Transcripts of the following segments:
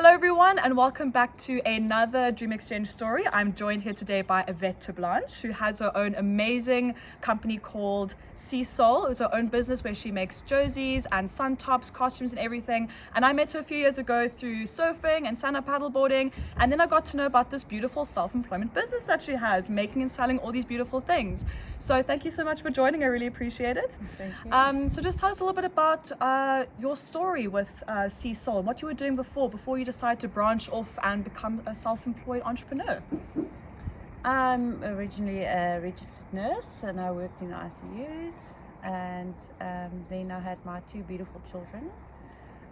Hello everyone and welcome back to another dreamXchanger story. I'm joined here today by Evette Terblanche, who has her own amazing company called Sea Soul. It's her own business where she makes jerseys and sun tops, costumes and everything. And I met her a few years ago through surfing and stand-up paddleboarding, and then I got to know about this beautiful self-employment business that she has, making and selling all these beautiful things. So thank you so much for joining. I really appreciate it. Thank you. So just tell us a little bit about your story with Sea Soul and what you were doing before you decided to branch off and become a self-employed entrepreneur. I'm originally a registered nurse and I worked in ICUs, and then I had my two beautiful children.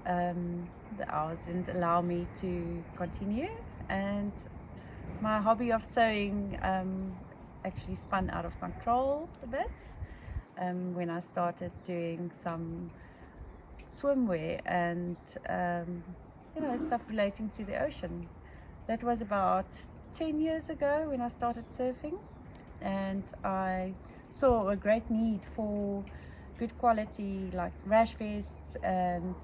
The hours didn't allow me to continue, and my hobby of sewing actually spun out of control a bit when I started doing some swimwear and stuff relating to the ocean. That was about 10 years ago when I started surfing, and I saw a great need for good quality like rash vests and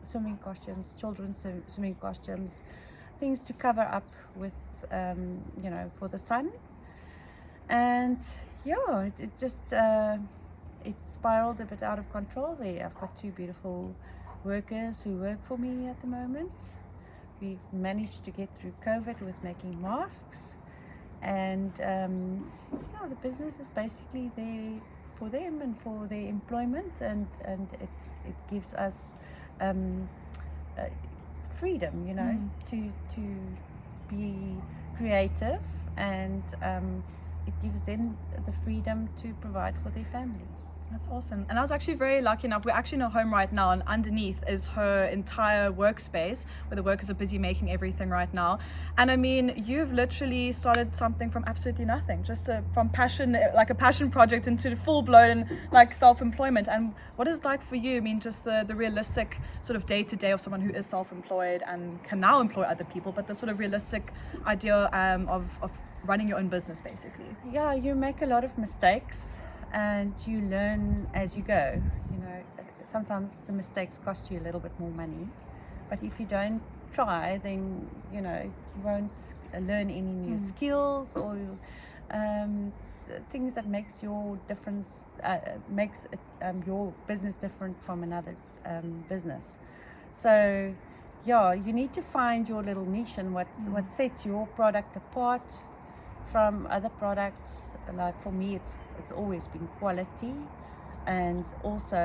swimming costumes, children's swimming costumes, things to cover up with for the sun. And yeah, it just it spiraled a bit out of control there. I've got two beautiful workers who work for me at the moment. We've managed to get through COVID with making masks, and the business is basically there for them and for their employment, and it gives us freedom, to be creative, and it gives them the freedom to provide for their families. That's awesome. And I was actually very lucky enough, we're actually in her home right now, and underneath is her entire workspace where the workers are busy making everything right now. And I mean, you've literally started something from absolutely nothing, just from passion, like a passion project, into full-blown like self-employment. And what is it like for you? I mean, just the realistic sort of day-to-day of someone who is self-employed and can now employ other people, but the sort of realistic idea of running your own business basically. Yeah, you make a lot of mistakes and you learn as you go. Sometimes the mistakes cost you a little bit more money, but if you don't try, then you won't learn any new skills or things that makes your difference, your business different from another business. So yeah, you need to find your little niche and what sets your product apart from other products. Like for me, it's always been quality, and also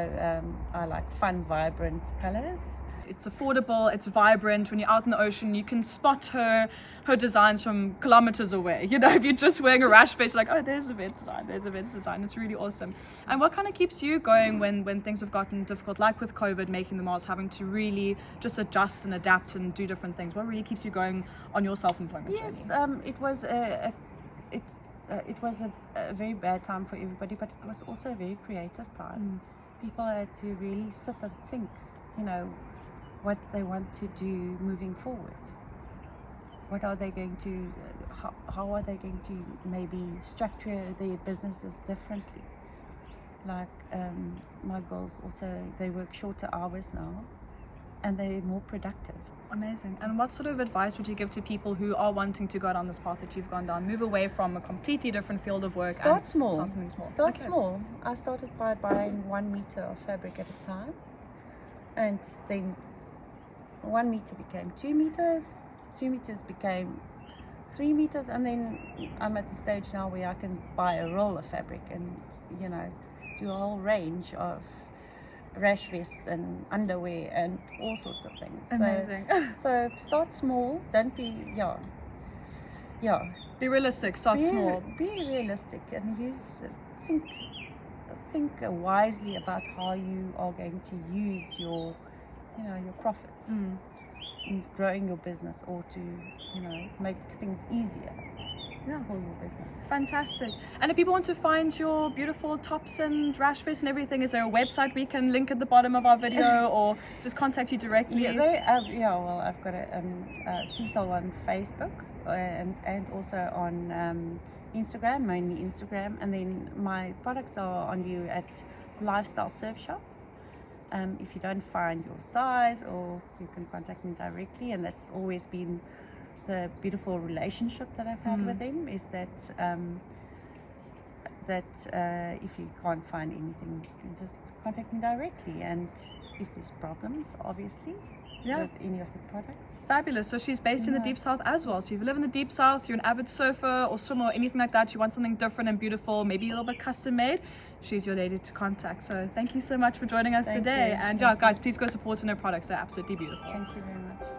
I like fun, vibrant colors. It's affordable, it's vibrant. When you're out in the ocean, you can spot her designs from kilometers away. If you're just wearing a rash face, like, oh, there's Evette's design, there's Evette's design. It's really awesome. And what kind of keeps you going when things have gotten difficult, like with COVID, making the masks, having to really just adjust and adapt and do different things? What really keeps you going on your self-employment Yes, journey? it was a very bad time for everybody, but it was also a very creative time. People had to really sit and think, what they want to do moving forward. What are they going to, how are they going to maybe structure their businesses differently? Like my girls also, they work shorter hours now, and they're more productive. Amazing. And what sort of advice would you give to people who are wanting to go down this path that you've gone down, move away from a completely different field of work? Start small. Start something small. Start small. I started by buying 1 meter of fabric at a time, and then 1 meter became 2 meters, 2 meters became 3 meters, and then I'm at the stage now where I can buy a roll of fabric and do a whole range of rash vests and underwear and all sorts of things. Amazing. So start small. Don't be Be realistic. Start small. Be realistic and think wisely about how you are going to use your profits in growing your business, or to make things easier for your business. Fantastic. And if people want to find your beautiful tops and rash vests and everything, is there a website we can link at the bottom of our video, or just contact you directly? I've got a Sea Soul on Facebook and also on Instagram, mainly Instagram, and then my products are on you at Lifestyle Surf Shop. if you don't find your size, or you can contact me directly. And that's always been the beautiful relationship that I've had with him, is that if you can't find anything, you can just contact me directly. And if there's problems, obviously, with any of the products. Fabulous. So she's based in the Deep South as well. So if you live in the Deep South, you're an avid surfer or swimmer or anything like that, you want something different and beautiful, maybe a little bit custom made, she's your lady to contact. So thank you so much for joining us today. And guys, please go support her products. They're absolutely beautiful. Thank you very much.